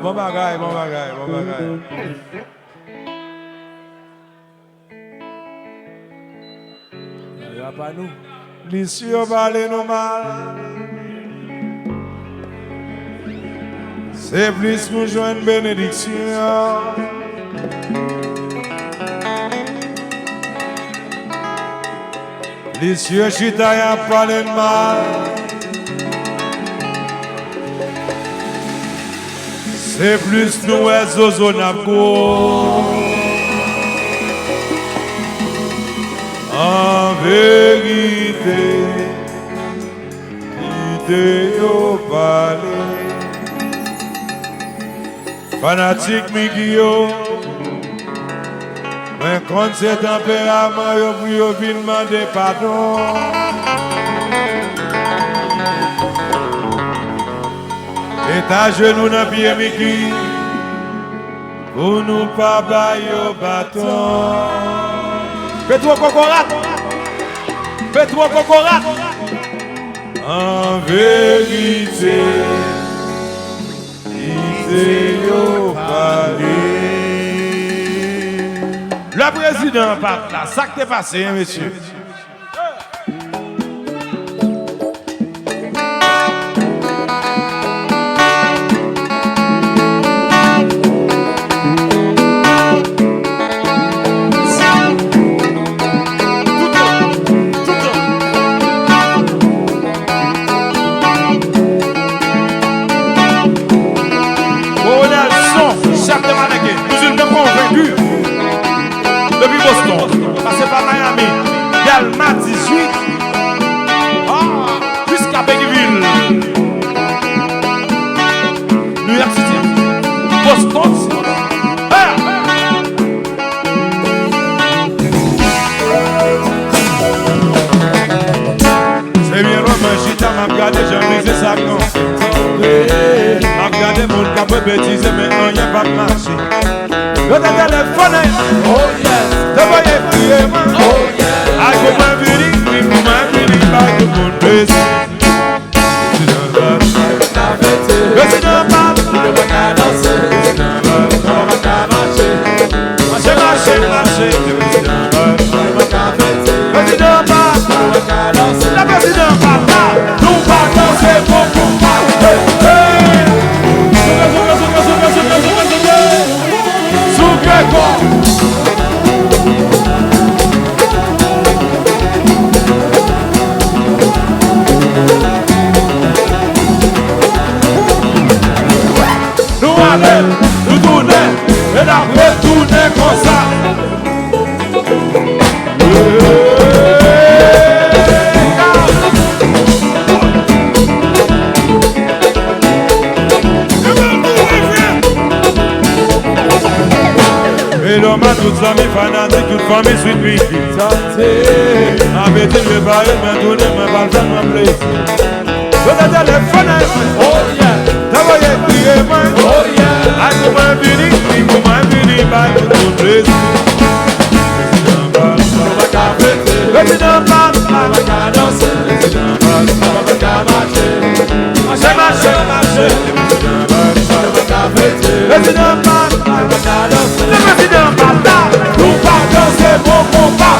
Bon bagaille. Il n'y a pas nous. L'issue parle nous mal. C'est plus nous jouer une bénédiction. L'issue chita y a parlé mal. C'est plus nous et Zozo Nabou. En vérité, idée au palais. Fanatique Mikio, mais quand c'est tempérament, yo prie au demander pardon. Et ta genou dans pied Miki, pour nous pas bailler au bâton. Fais-toi cocorat, fais-toi cocorat. En vérité, idée au palais. Le président part là, ça qui t'est passé, hein, monsieur. Depuis Boston, passez par Miami, m'a regardé, j'ai brisé sa con. M'a regardé mon cap bêtise, mais rien va marcher. Le téléphone, oh yes, te voyais prier, moi. Oh yes, I go my beauty, by the moon base. Président Papa, Président Papa, la président Papa, nous va danser pour combat. Nous allons, nous tourner, et après tourner comme ça. Et l'homme a toutes amis fanatiques, toute famille suite lui qui santé. Avec le baril, mais tourner, mais pas le temps, mais plaisir. Le téléphone, oh yeah, t'as voyé crier, moi, oh yeah. I go my beauty, by the moon base. Président Papa, nous pas danser pour combat.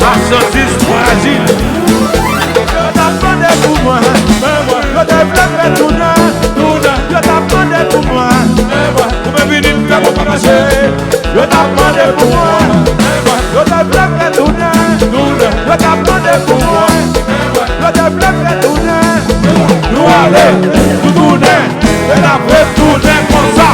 Marchandise fragile. Je t'attendais pour moi, je développais tout neuf. Je t'attendais pour moi, vous me venez me faire mon marcher. Je t'attendais pour moi, je développais tout neuf. Je t'attendais pour moi, je développais tout neuf. Nous allons, nous tourner, et après tourner comme ça.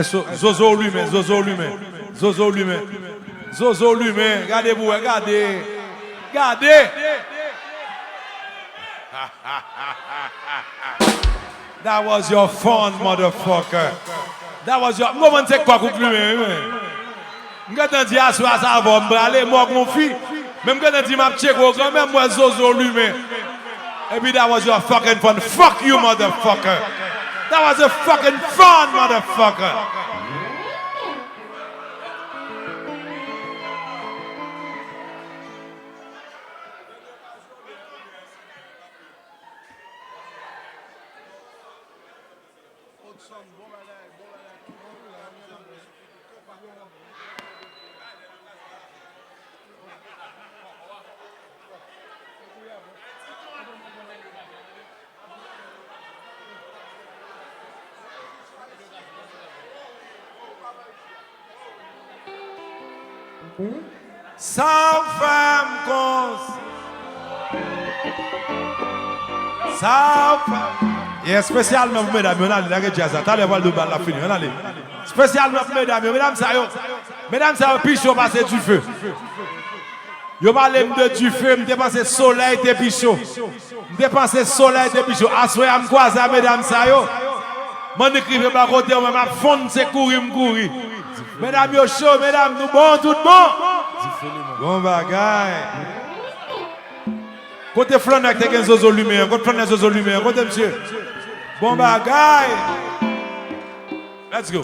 Zozo lui-même, Zozo lui-même, Zozo lui-même, Zozo lui-même, regardez-vous, regardez, regardez. That was your fun, motherfucker. That was your. Comment c'est quoi pour lui-même? Quand on dit à soi ça va me aller, moi mon fils. Même quand on dit m'a check au grand même moi Zozo lui-même. Et puis that was your fucking fun. Fuck you, motherfucker. That was a fucking fun, motherfucker. Sans femme cause. Sans femme. Et spécialement pour mesdames, on a les jazz. T'allez voir le bal la fin. On a les. Spécialement pour mesdames ça yo. Mesdames ça yo pichot passer du feu. Yo parlé de du feu, me dépenser soleil de pichot. Me dépenser soleil de pichot. Assoyez am croiser mesdames ça yo. M'en écrivez pas côté on m'a fond c'est courir m'courir. Mesdames yo chaud, mesdames nous bon tout bon. Bon bagaille. Côté Flanek t'es un zozo lumière, côté Flanek zozo lumière, côté monsieur. Bon bagaille. Let's go.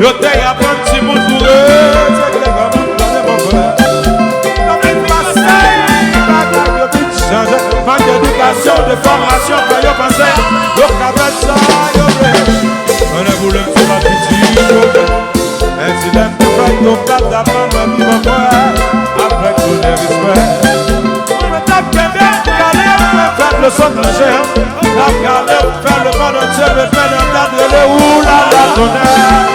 Yo te apprends si mon touré, c'est que les gars m'ont donné mon frère. Comme une passeille, bagarre de bitch, manque d'éducation, de formation, quand yo pensais, yo cabet ça, yo blé. On a voulu me faire ma petite, yo blé. Et si l'aime te fait, yo plate d'apprendre ma vie, mon frère, avec tout le respect. On me tape bien, regardez, on me fait le son de l'ingénieur. Regardez, on fait le bon de Dieu, me fait le tas de l'eau, oulala, tonnerre.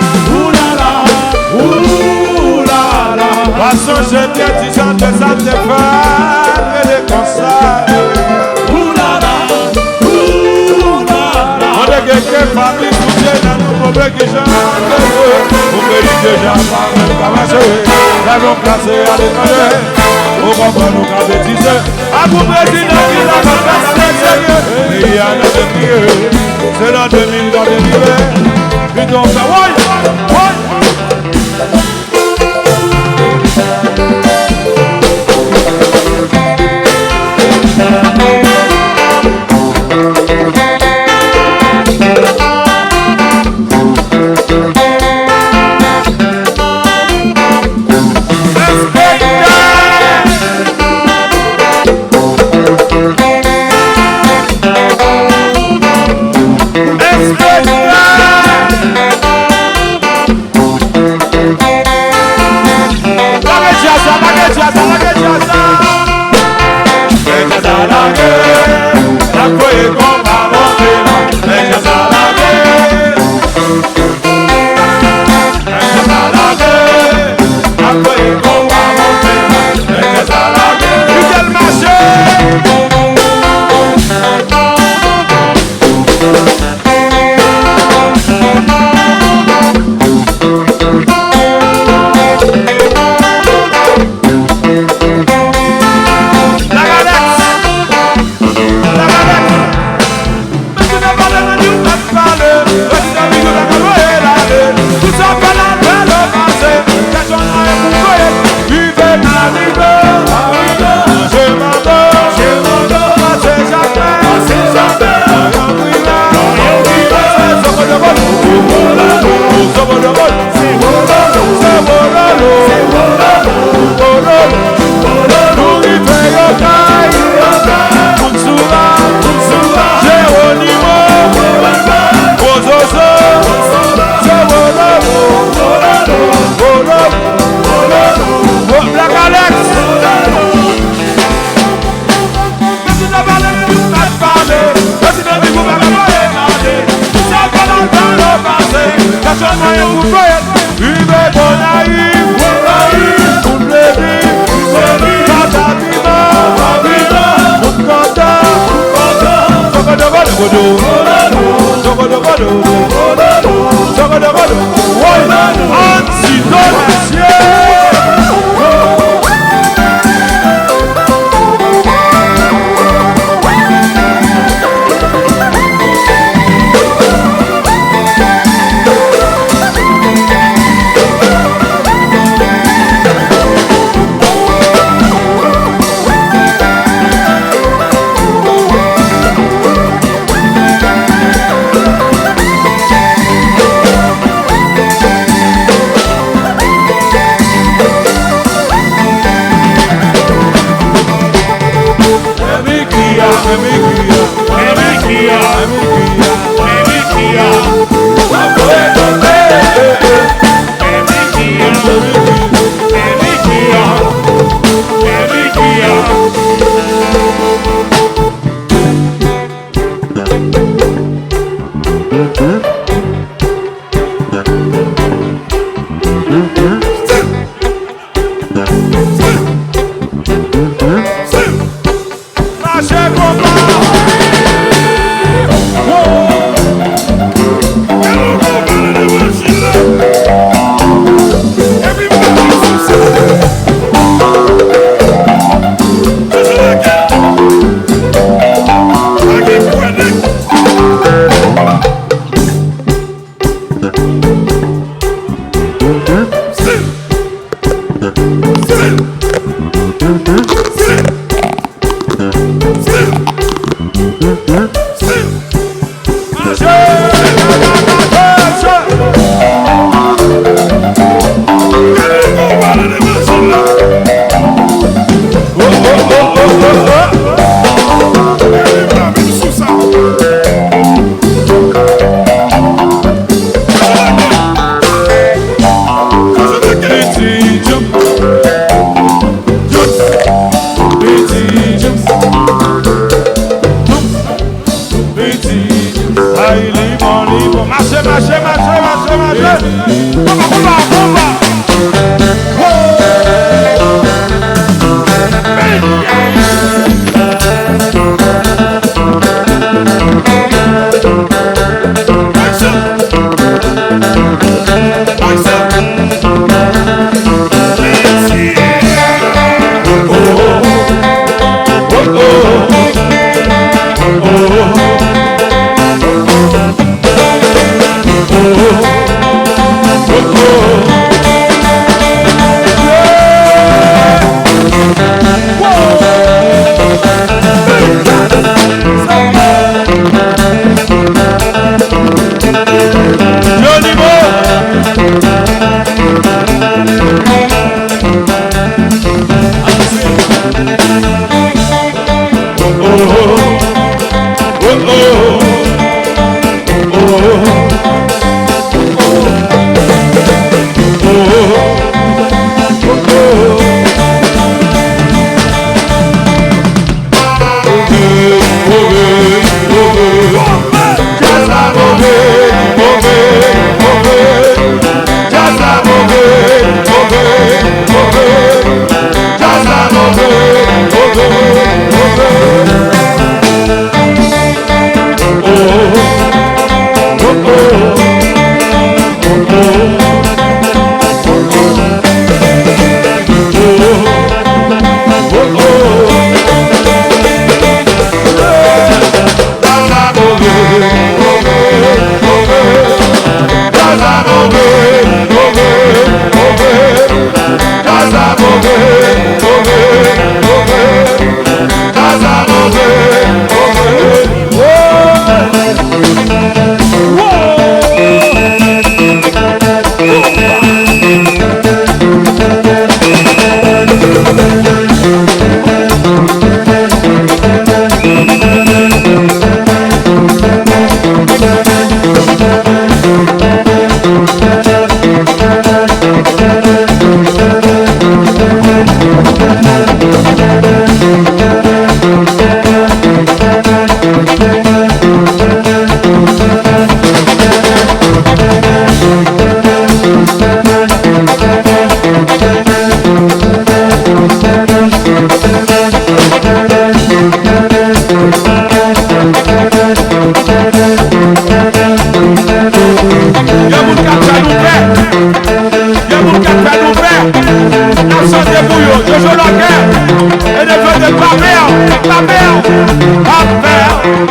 Façon j'ai bien dit j'en te ça te faire et les conseils. Oulala, oulala. On est quelqu'un famille couchée dans nos problèmes qui changent. On mérite déjà pas même qu'à marcher. Nous avons placé à l'étranger. On comprend nous qu'à bêtiser. À vous président qui l'a pas fait à l'extérieur. Et il y a un autre c'est l'an 2000 dans les rivets. Puis donc ça, ouais. Jaza,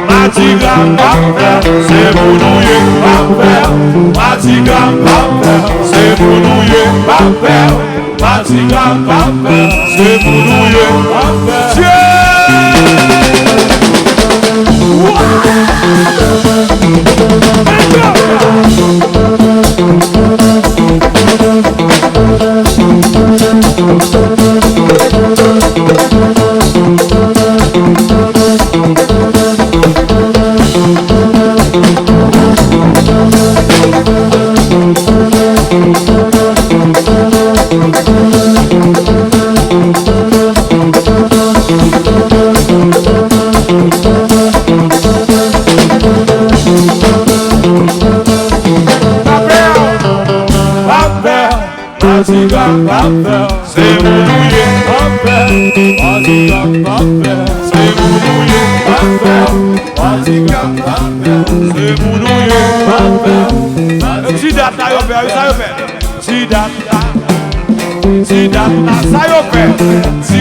Matigram papel, c'est pour nous papel. Matigram papel, c'est pour nous papel. Matigram papel, c'est pour nous papel. Matigram papel, c'est pour nous papel. Matigram papel, c'est pour nous papel. Matigram papel, c'est pour nous papel. Si date là yo fait, ça yo fait. Si date là, ça yo fait. Si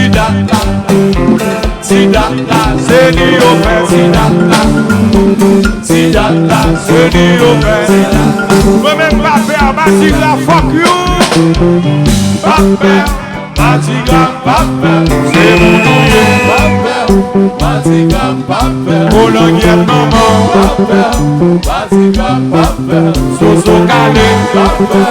date là, c'est ni yo fait. Si date là, c'est ni yo fait. Moi-même pas faire Matigram fuck you. Papel, Matigram papel, c'est pour nous papel. Matigram papel, pour l'enguette maman papel. Matigram papel, Soso calé papel.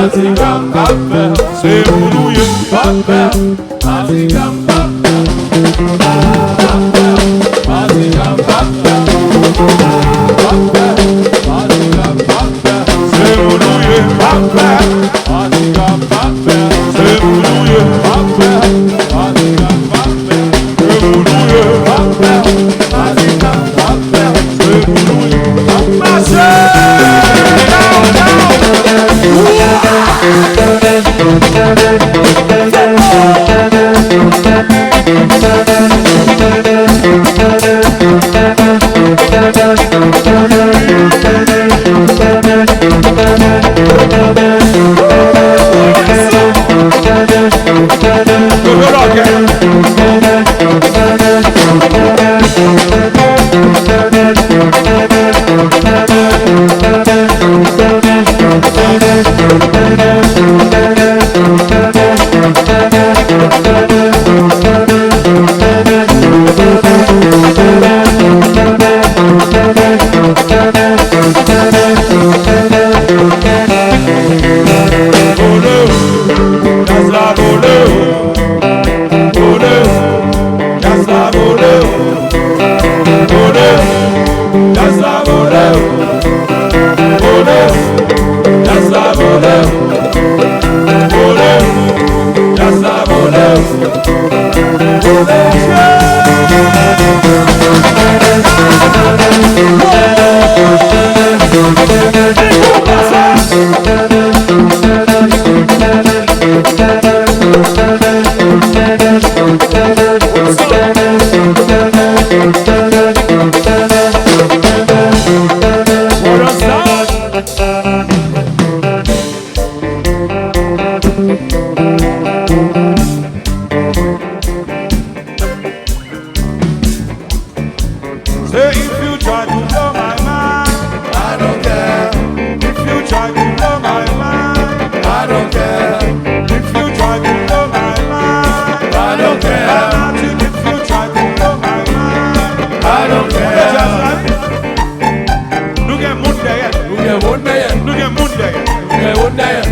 Matigram papel, c'est pour nous papel. Matigram papel, Matigram papel, Matigram papel, c'est pour nous papel. Matigram papel, c'est pour nous papel. Matigram papel, c'est pour nous papel. Matigram papel, c'est pour nous papel.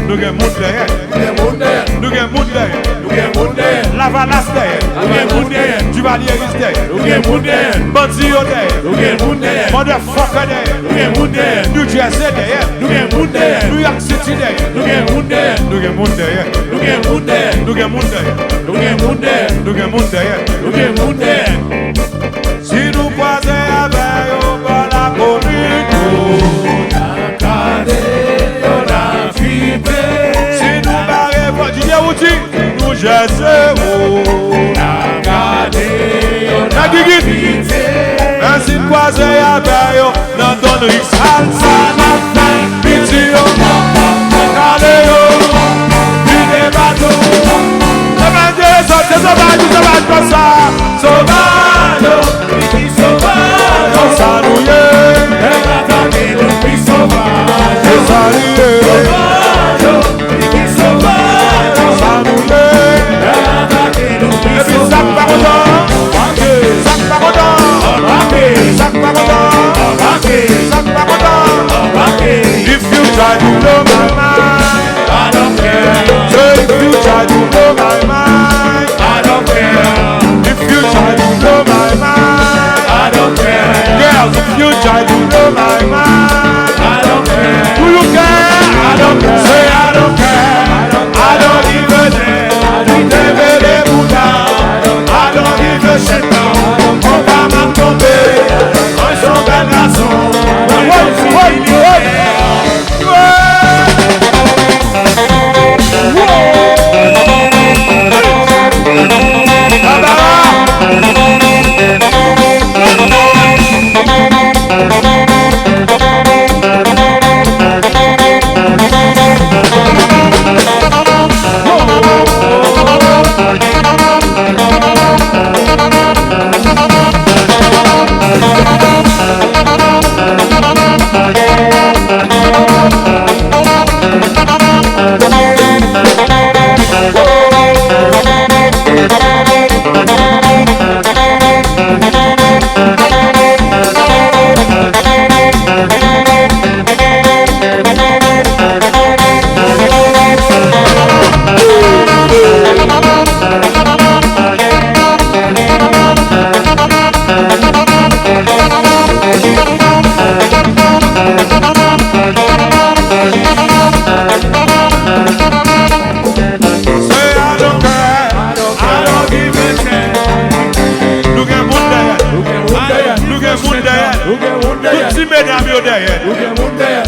nous gen moun derrière. Nous gen moun derrière. La Valasse derrière. Duvalier derrière. Bandi derrière. Motherfucker derrière. New Jersey derrière. New York City derrière. Nous gen moun derrière. Nous gen moun derrière. Nous gen moun derrière. Si nous croisons avec eux par la commune, si nous barrons pour dire où nous gérons, si nous croisons avec eux dans ton salsa, pitio, caléo, des bateaux, sauvage comme ça, sauvage. If you try to blow my mind, I don't care. So if you try to blow my mind, I don't care. If you try to blow my mind, I don't care. Girls, if you try to blow my mind, I don't care. Do you care? I don't care. Say I don't care. I don't even care. I don't even shit down. On va m'en tomber. Un son bel garçon.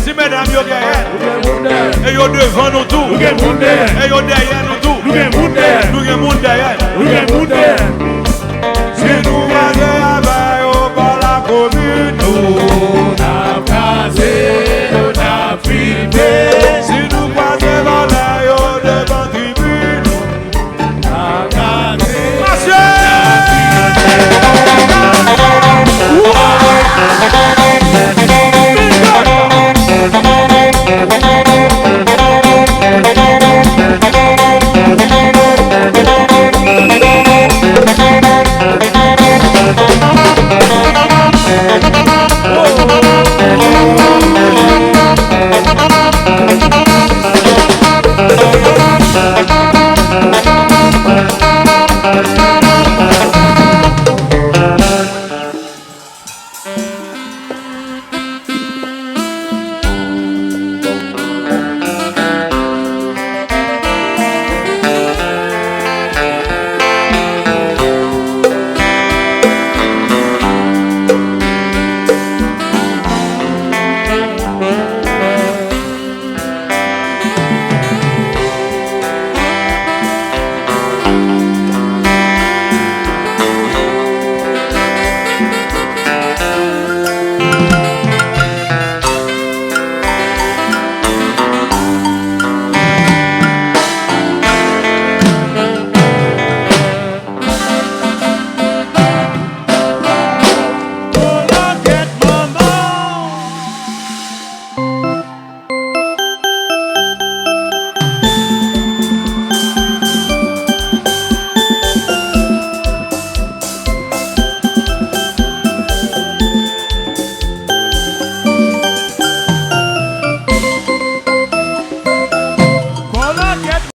Si mesdames yo derrière, et yo devant nous tout, et yo derrière nous tout, nous gen moun derrière.